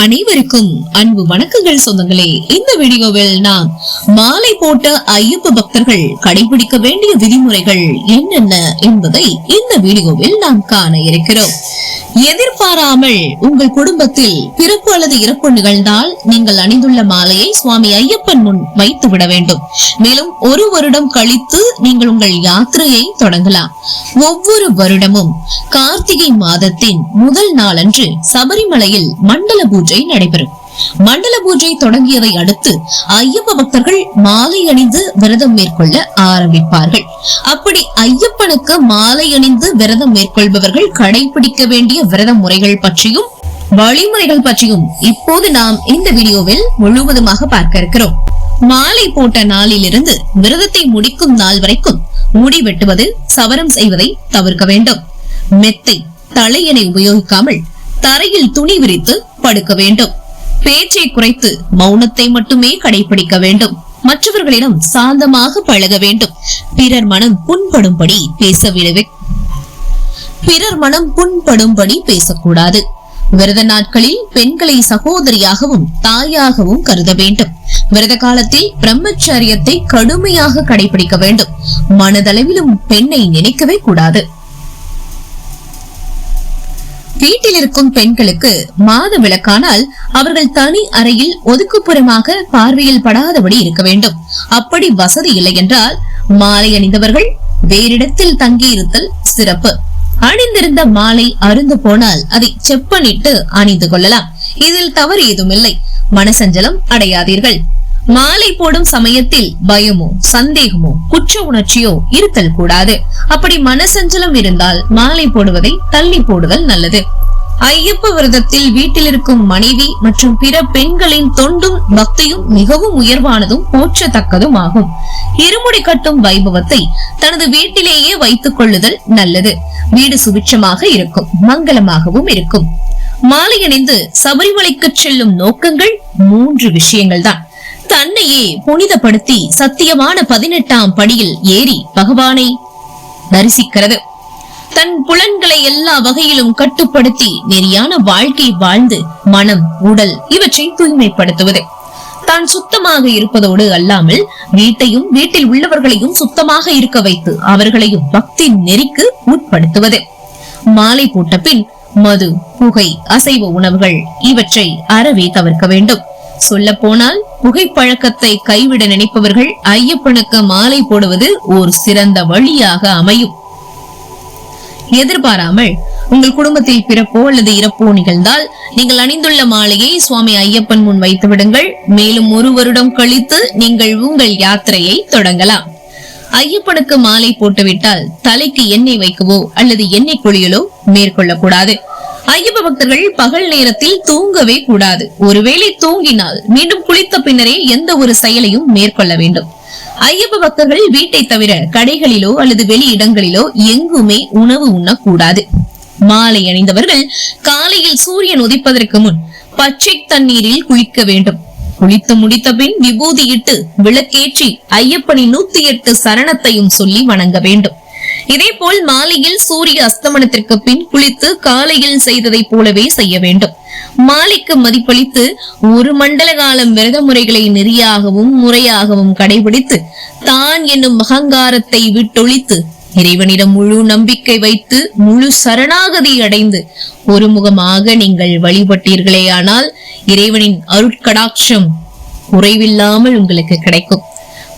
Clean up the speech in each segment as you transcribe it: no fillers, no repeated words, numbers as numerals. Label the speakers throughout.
Speaker 1: அனைவருக்கும் அன்பு வணக்கங்கள் சொந்தங்களே. இந்த வீடியோவில் நாம் மாலை போட்ட ஐயப்ப பக்தர்கள் கடைபிடிக்க வேண்டிய விதிமுறைகள் என்னென்ன என்பதை இந்த வீடியோவில் நாம் காண இருக்கிறோம். எதிர்பாராமல் உங்கள் குடும்பத்தில் பிறப்பு அல்லது இறப்பு நிகழ்ந்தால் நீங்கள் அணிந்துள்ள மாலையை சுவாமி ஐயப்பன் முன் வைத்து விட வேண்டும். மேலும் ஒரு வருடம் கழித்து நீங்கள் உங்கள் யாத்திரையை தொடங்கலாம். ஒவ்வொரு வருடமும் கார்த்திகை மாதத்தின் முதல் நாளன்று சபரிமலையில் மண்டல பூஜை நடைபெறும். மண்டல பூஜை தொடங்கியதை அடுத்து ஐயப்ப பக்தர்கள் மாலை அணிந்து விரதம் மேற்கொள்ள ஆரம்பிப்பார்கள். அப்படி ஐயப்பனுக்கு மாலை அணிந்து விரதம் மேற்கொள்பவர்கள் கடைபிடிக்க வேண்டிய விரத முறைகள் பற்றியும் வழிமுறைகள் பற்றியும் இப்போது நாம் இந்த வீடியோவில் முழுவதுமாக பார்க்க இருக்கிறோம். மாலை போட்ட நாளிலிருந்து விரதத்தை முடிக்கும் நாள் வரைக்கும் முடி வெட்டுவது, சவரம் செய்வதை தவிர்க்க வேண்டும். மெத்தை, தலையணை உபயோகிக்காமல் தரையில் துணி விரித்து படுக்க வேண்டும். பேச்சை குறைத்து மௌனத்தை மட்டுமே கடைபிடிக்க வேண்டும். மற்றவர்களிடம் சாந்தமாக பழக வேண்டும். பிறர் மனம் புண்படும்படி பேசக்கூடாது. விரத நாட்களில் பெண்களை சகோதரியாகவும் தாயாகவும் கருத வேண்டும். விரத காலத்தில் பிரம்மச்சரியத்தை கடுமையாக கடைபிடிக்க வேண்டும். மனதளவிலும் பெண்ணை நினைக்கவே கூடாது. வீட்டில் இருக்கும் பெண்களுக்கு மாத விளக்கானால் அவர்கள் தனி அறையில் ஒதுக்குப்புறமாக பார்வையில் படாதபடி இருக்க வேண்டும். அப்படி வசதி இல்லை என்றால் மாலை அணிந்தவர்கள் வேறிடத்தில் தங்கியிருத்தல் சிறப்பு. அணிந்திருந்த மாலை அருந்து போனால் அதை செப்பனிட்டு அணிந்து கொள்ளலாம். இதில் தவறு ஏதுமில்லை. மனசஞ்சலம் அடையாதீர்கள். மாலை போடும் சமயத்தில் பயமோ சந்தேகமோ குற்ற உணர்ச்சியோ இருத்தல் கூடாது. அப்படி மனசஞ்சலம் இருந்தால் மாலை போடுவதை தள்ளி போடுதல் நல்லது. ஐயப்ப விரதத்தில் வீட்டில் இருக்கும் மனைவி மற்றும் பிற பெண்களின் தொண்டும் பக்தியும் மிகவும் உயர்வானதும் போற்றத்தக்கதும் ஆகும். இருமுடி கட்டும் வைபவத்தை தனது வீட்டிலேயே வைத்துக் கொள்ளுதல் நல்லது. வீடு சுபிட்சமாக இருக்கும், மங்களமாகவும் இருக்கும். மாலை அணிந்து சபரிமலைக்கு செல்லும் நோக்கங்கள் 3 விஷயங்கள் தான். தன்னையே புனிதப்படுத்தி சத்தியமான 18ஆம் படியில் ஏறி பகவானை தரிசிக்கிறது. தன் புலன்களை எல்லா வகையிலும் கட்டுப்படுத்தி நெறியான வாழ்க்கை வாழ்ந்து மனம், உடல் இவற்றை தூய்மைப்படுத்துவது. தான் சுத்தமாக இருப்பதோடு அல்லாமல் வீட்டையும் வீட்டில் உள்ளவர்களையும் சுத்தமாக இருக்க வைத்து அவர்களையும் பக்தி நெறிக்கு உட்படுத்துவது. மாலை போட்ட பின் மது, புகை, அசைவ உணவுகள் இவற்றை அறவே தவிர்க்க வேண்டும். சொல்ல போனால் புகைப்பழக்கத்தை கைவிட நினைப்பவர்கள் ஐயப்பனுக்கு மாலை போடுவது ஒரு சிறந்த வழியாக அமையும். எதிர்பாராமல் உங்கள் குடும்பத்தில் பிறப்போ அல்லது இறப்போ நிகழ்ந்தால் நீங்கள் அணிந்துள்ள மாலையை சுவாமி ஐயப்பன் முன் வைத்து விடுங்கள். மேலும் ஒரு வருடம் கழித்து நீங்கள் உங்கள் யாத்திரையை தொடங்கலாம். ஐயப்பனுக்கு மாலை போட்டுவிட்டால் தலைக்கு எண்ணெய் வைக்கவோ அல்லது எண்ணெய் குளியலோ மேற்கொள்ளக்கூடாது. ஐயப்ப பக்தர்கள் பகல் நேரத்தில் தூங்கவே கூடாது. ஒருவேளை தூங்கினால் மீண்டும் குளித்த பின்னரே எந்த ஒரு செயலையும் மேற்கொள்ள வேண்டும். ஐயப்ப பக்தர்கள் வீட்டை தவிர கடைகளிலோ அல்லது வெளி இடங்களிலோ எங்குமே உணவு உண்ணக்கூடாது. மாலை அணிந்தவர்கள் காலையில் சூரியன் உதிப்பதற்கு முன் பச்சை தண்ணீரில் குளிக்க வேண்டும். குளித்து முடித்த பின் விபூதியிட்டு விளக்கேற்றி ஐயப்பனின் 108 சரணத்தையும் சொல்லி வணங்க வேண்டும். இதே போல் மாலையில் சூரிய அஸ்தமனத்திற்கு பின் குளித்து காலையில் செய்ததை போலவே செய்ய வேண்டும். மாலைக்கு மதிப்பளித்து ஒரு மண்டல காலம் விரத முறைகளை நெறியாகவும் முறையாகவும் கடைபிடித்து தான் என்னும் அகங்காரத்தை விட்டொழித்து இறைவனிடம் முழு நம்பிக்கை வைத்து முழு சரணாகதி அடைந்து ஒருமுகமாக நீங்கள் வழிபட்டீர்களேயானால் இறைவனின் அருட்கடாட்சம் குறைவில்லாமல் உங்களுக்கு கிடைக்கும்.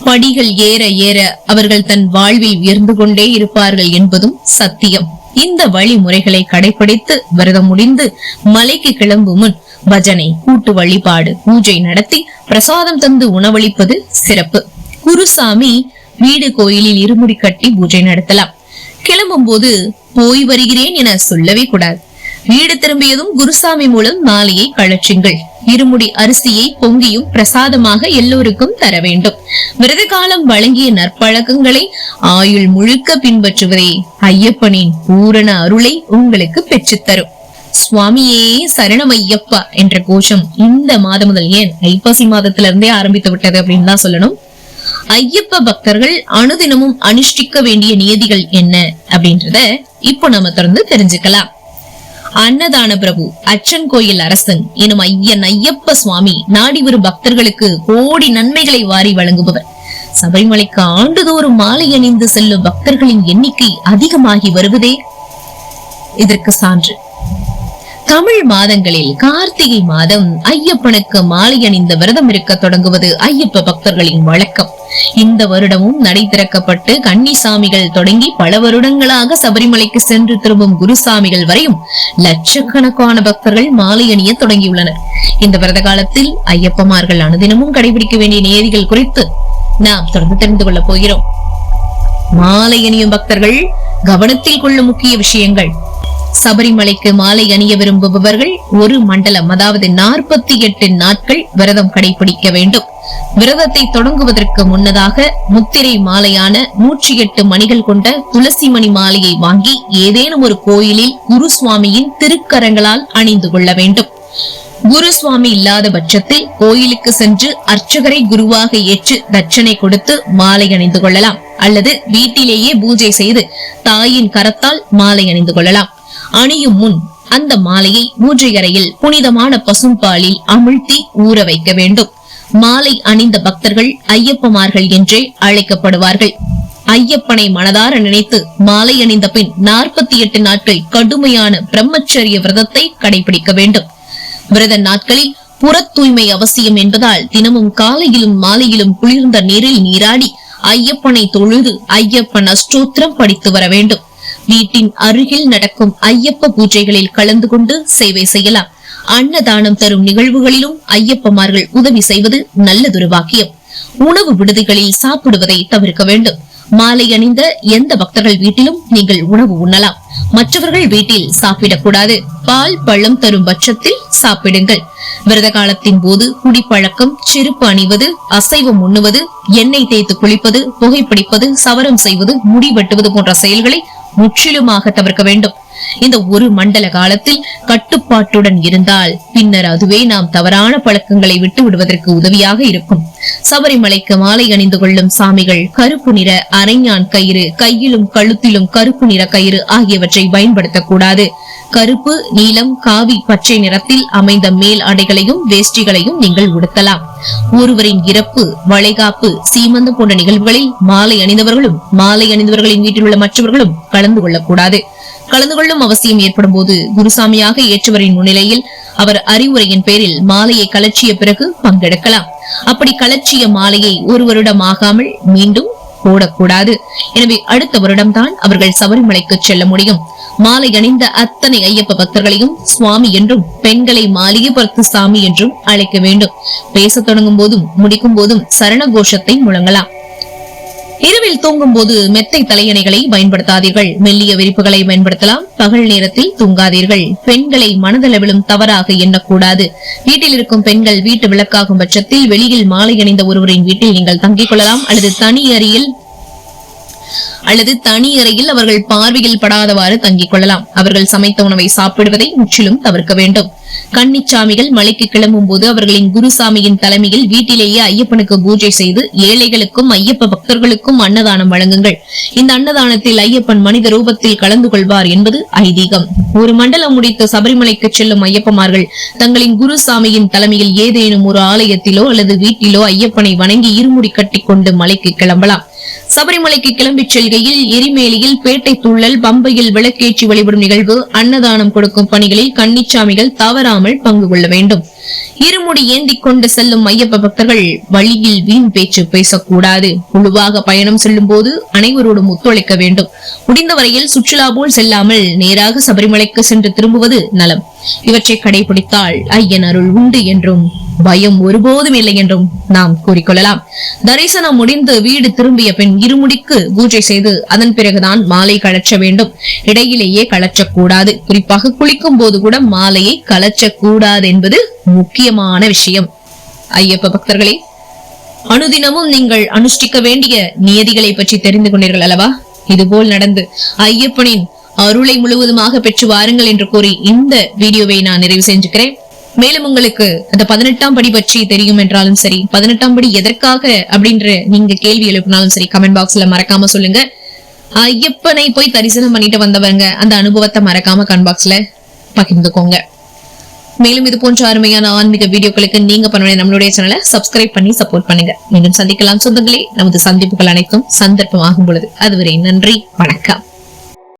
Speaker 1: படிகள் ஏற ஏற அவர்கள் தன் வாழ்வில் உயர்ந்து கொண்டே இருப்பார்கள் என்பதும் சத்தியம். இந்த வழிமுறைகளை கடைபிடித்து விரதம் முடிந்து மலைக்கு கிளம்பும் முன் பஜனை, கூட்டு வழிபாடு, பூஜை நடத்தி பிரசாதம் தந்து உணவளிப்பது சிறப்பு. குருசாமி வீடு கோயிலில் இருமுடி கட்டி பூஜை நடத்தலாம். கிளம்பும் போது போய் வருகிறேன் என சொல்லவே கூடாது. வீடு திரும்பியதும் குருசாமி மூலம் மாலையை கழற்றுங்கள். இருமுடி அரிசியை பொங்கியும் பிரசாதமாக எல்லோருக்கும் தர வேண்டும். விரத காலம் வழங்கிய நற்பழக்கங்களை ஆயுள் முழுக்க பின்பற்றுவதே ஐயப்பனின் பூரண அருளை உங்களுக்கு பெற்றுத்தரும். சுவாமியே சரணமையப்பா என்ற கோஷம் இந்த மாதம் முதல், ஏன் ஐப்பசி மாதத்திலிருந்தே ஆரம்பித்து விட்டது அப்படின்னு தான் சொல்லணும். ஐயப்ப பக்தர்கள் அனுதினமும் அனுஷ்டிக்க வேண்டிய நியதிகள் என்ன அப்படின்றத இப்போ நம்ம தொடர்ந்து தெரிஞ்சுக்கலாம். அன்னதான பிரபு, அச்சன் கோயில் அரசன் எனும் ஐயன் ஐயப்ப சுவாமி நாடி வரும் பக்தர்களுக்கு கோடி நன்மைகளை வாரி வழங்குபவர். சபரிமலைக்கு ஆண்டுதோறும் மாலை அணிந்து செல்லும் பக்தர்களின் எண்ணிக்கை அதிகமாகி வருவதே இதற்கு சான்று. தமிழ் மாதங்களில் கார்த்திகை மாதம் ஐயப்பனுக்கு மாலை அணிந்த விரதம் இருக்க தொடங்குவது ஐயப்ப பக்தர்களின் வழக்கம். இந்த வருடமும் நடை திறக்கப்பட்டு கன்னிசாமிகள் தொடங்கி பல வருடங்களாக சபரிமலைக்கு சென்று திரும்பும் குருசாமிகள் வரையும் லட்சக்கணக்கான பக்தர்கள் மாலை அணிய தொடங்கியுள்ளனர். இந்த விரத காலத்தில் ஐயப்பமார்கள் அனுதினமும் கடைபிடிக்க வேண்டிய நியதிகள் குறித்து நாம் தொடர்ந்து தெரிந்து கொள்ளப் போகிறோம். மாலை அணியும் பக்தர்கள் கவனத்தில் கொள்ளும் முக்கிய விஷயங்கள். சபரிமலைக்கு மாலை அணிய விரும்புபவர்கள் ஒரு மண்டலம், அதாவது 48 நாட்கள் விரதம் கடைபிடிக்க வேண்டும். விரதத்தை தொடங்குவதற்கு முன்னதாக முத்திரை மாலையான 108 மணிகள் கொண்ட துளசி மணி மாலையை வாங்கி ஏதேனும் ஒரு கோயிலில் குரு சுவாமியின் திருக்கரங்களால் அணிந்து கொள்ள வேண்டும். குரு சுவாமி இல்லாத பட்சத்தில் கோயிலுக்கு சென்று அர்ச்சகரை குருவாக ஏற்று தட்சணை கொடுத்து மாலை அணிந்து கொள்ளலாம். அல்லது வீட்டிலேயே பூஜை செய்து தாயின் கரத்தால் மாலை அணிந்து கொள்ளலாம். அணியும் முன் அந்த மாலையை பூஜை அறையில் புனிதமான பசும்பாலில் அமிழ்த்தி ஊற வைக்க வேண்டும். மாலை அணிந்த பக்தர்கள் ஐயப்பமார்கள் என்றே அழைக்கப்படுவார்கள். ஐயப்பனை மனதார நினைத்து மாலை அணிந்த பின் 48 நாட்கள் கடுமையான பிரம்மச்சரிய விரதத்தை கடைபிடிக்க வேண்டும். விரத நாட்களில் புற தூய்மை அவசியம் என்பதால் தினமும் காலையிலும் மாலையிலும் குளிர்ந்த நீரில் நீராடி ஐயப்பனை தொழுது ஐயப்பன் அஷ்டோத்திரம் படித்து வர வேண்டும். வீட்டின் அருகில் நடக்கும் ஐயப்ப பூஜைகளில் கலந்து கொண்டு சேவை செய்யலாம். அன்னதானம் தரும் நிகழ்வுகளிலும் ஐயப்பமார்கள் உதவி செய்வது நல்லதொரு பாக்கியம். உணவு விடுதிகளில் சாப்பிடுவதை தவிர்க்க வேண்டும். மாலை அணிந்த எந்த பக்தர்கள் வீட்டிலும் நீங்கள் உணவு உண்ணலாம். மற்றவர்கள் வீட்டில் சாப்பிடக்கூடாது. பால் பழம் தரும் பட்சத்தில் சாப்பிடுங்கள். விரத காலத்தின் போது குடிப்பழக்கம், செருப்பு அணிவது, அசைவம் உண்ணுவது, எண்ணெய் தேய்த்து குளிப்பது, புகைப்பிடிப்பது, சவரம் செய்வது, முடி வெட்டுவது போன்ற செயல்களை முற்றிலுமாக தவிர்க்க வேண்டும். இந்த ஒரு மண்டல காலத்தில் கட்டுப்பாட்டுடன் இருந்தால் பின்னர் அதுவே நாம் தவறான பழக்கங்களை விட்டு விடுவதற்கு உதவியாக இருக்கும். சபரிமலைக்கு மாலை அணிந்து கொள்ளும் சாமிகள் கருப்பு நிற அரைஞான் கயிறு, கையிலும் கழுத்திலும் கருப்பு நிற கயிறு ஆகியவற்றை பயன்படுத்தக்கூடாது. கருப்பு, நீலம், காவி, பச்சை நிறத்தில் அமைந்த மேல் ஆடைகளையும் வேஷ்டிகளையும் நீங்கள் உடுத்தலாம். ஒருவரின் இறப்பு, வளைகாப்பு, சீமந்தம் போன்ற நிகழ்வுகளில் மாலை அணிந்தவர்களும் மாலை அணிந்தவர்களின் வீட்டில் உள்ள மற்றவர்களும் கலந்து கொள்ளக்கூடாது. கலந்து கொள்ளும் அவசியம் ஏற்படும் போது குருசாமியாக ஏற்றவரின் முன்னிலையில் அவர் அறிவுரையின் பேரில் மாலையை கலற்றிய பிறகு பங்கெடுக்கலாம். அப்படி கலற்றிய மாலையை ஒரு வருடம் ஆகாமல் மீண்டும் போடக்கூடாது. எனவே அடுத்த வருடம்தான் அவர்கள் சபரிமலைக்கு செல்ல முடியும். மாலை அணிந்த அத்தனை ஐயப்ப பக்தர்களையும் சுவாமி என்றும் பெண்களை மாளிகை பருத்து சாமி என்றும் அழைக்க வேண்டும். பேச தொடங்கும் போதும் முடிக்கும் போதும் சரண கோஷத்தை முழங்கலாம். இரவில் தூங்கும் போது மெத்தை தலையணைகளை பயன்படுத்தாதீர்கள். மெல்லிய விரிப்புகளை பயன்படுத்தலாம். பகல் நேரத்தில் தூங்காதீர்கள். பெண்களை மனதளவிலும் தவறாக எண்ணக்கூடாது. வீட்டில் இருக்கும் பெண்கள் வீட்டு விளக்காகும் பட்சத்தில் வெளியில் மாலை அணிந்த ஒருவரின் வீட்டில் நீங்கள் தங்கிக் கொள்ளலாம். அல்லது தனி அறையில் அவர்கள் பார்வையில் படாதவாறு தங்கிக் கொள்ளலாம். அவர்கள் சமைத்த உணவை சாப்பிடுவதை முற்றிலும் தவிர்க்க வேண்டும். கன்னிச்சாமிகள் மலைக்கு கிளம்பும் போது அவர்களின் குருசாமியின் தலைமையில் வீட்டிலேயே ஐயப்பனுக்கு பூஜை செய்து ஏழைகளுக்கும் ஐயப்ப பக்தர்களுக்கும் அன்னதானம் வழங்குங்கள். இந்த அன்னதானத்தில் ஐயப்பன் மனித ரூபத்தில் கலந்து கொள்வார் என்பது ஐதீகம். ஒரு மண்டலம் முடித்து சபரிமலைக்கு செல்லும் ஐயப்பமார்கள் தங்களின் குருசாமியின் தலைமையில் ஏதேனும் ஒரு ஆலயத்திலோ அல்லது வீட்டிலோ ஐயப்பனை வணங்கி இருமுடி கட்டி கொண்டு மலைக்கு கிளம்பலாம். சபரிமலைக்கு கிளம்பி செல்கையில் எரிமேலியில் பேட்டை துள்ளல், பம்பையில் விளக்கேற்றி வழிபடும் நிகழ்வு, அன்னதானம் கொடுக்கும் பணிகளில் கன்னிச்சாமிகள் தவறாமல் பங்கு கொள்ள வேண்டும். இருமுடி ஏந்திக் கொண்டு செல்லும் ஐயப்ப பக்தர்கள் வழியில் வீண் பேச்சு பேசக்கூடாது. குழுவாக பயணம் செல்லும் போது அனைவரோடும் ஒத்துழைக்க வேண்டும். முடிந்த வரையில் சுற்றுலா போல் செல்லாமல் நேராக சபரிமலைக்கு சென்று திரும்புவது நலம். இவற்றை கடைபிடித்தால் ஐயன் அருள் உண்டு என்றும் பயம் ஒருபோதும் இல்லை என்றும் நாம் கூறிக்கொள்ளலாம். தரிசனம் முடிந்து வீடு திரும்பிய பின் இருமுடிக்கு பூஜை செய்து அதன் பிறகுதான் மாலை கலற்ற வேண்டும். இடையிலேயே கலற்றக்கூடாது. குறிப்பாக குளிக்கும் போது கூட மாலையை கலற்றக்கூடாது என்பது முக்கியமான விஷயம். ஐயப்ப பக்தர்களே, அனுதினமும் நீங்கள் அனுஷ்டிக்க வேண்டிய நியதிகளை பற்றி தெரிந்து கொண்டீர்கள் அல்லவா? இதுபோல் நடந்து ஐயப்பனின் அருளை முழுவதுமாக பெற்று வாருங்கள் என்று கூறி இந்த வீடியோவை நான் நிறைவு செஞ்சுக்கிறேன். மேலும் உங்களுக்கு அந்த 18ஆம் படி பற்றி தெரியும் என்றாலும் சரி, 18ஆம் படி எதற்காக அப்படின்ற நீங்க கேள்வி எழுப்பினாலும் சரி, கமெண்ட் பாக்ஸ்ல மறக்காம சொல்லுங்க. ஐயப்பனை போய் தரிசனம் பண்ணிட்டு வந்தவங்க அந்த அனுபவத்தை மறக்காம கமெண்ட் பாக்ஸ்ல பகிர்ந்துக்கோங்க. மேலும் இது போன்ற அருமையான ஆன்மீக வீடியோக்களுக்கு நீங்க பண்ண நம்மளுடைய சேனலை சப்ஸ்கிரைப் பண்ணி சப்போர்ட் பண்ணுங்க. மீண்டும் சந்திக்கலாம் சொந்தங்களே. நமது சந்திப்புகள் அனைத்தும் சந்தர்ப்பமாகும் பொழுது. அதுவரை நன்றி, வணக்கம்.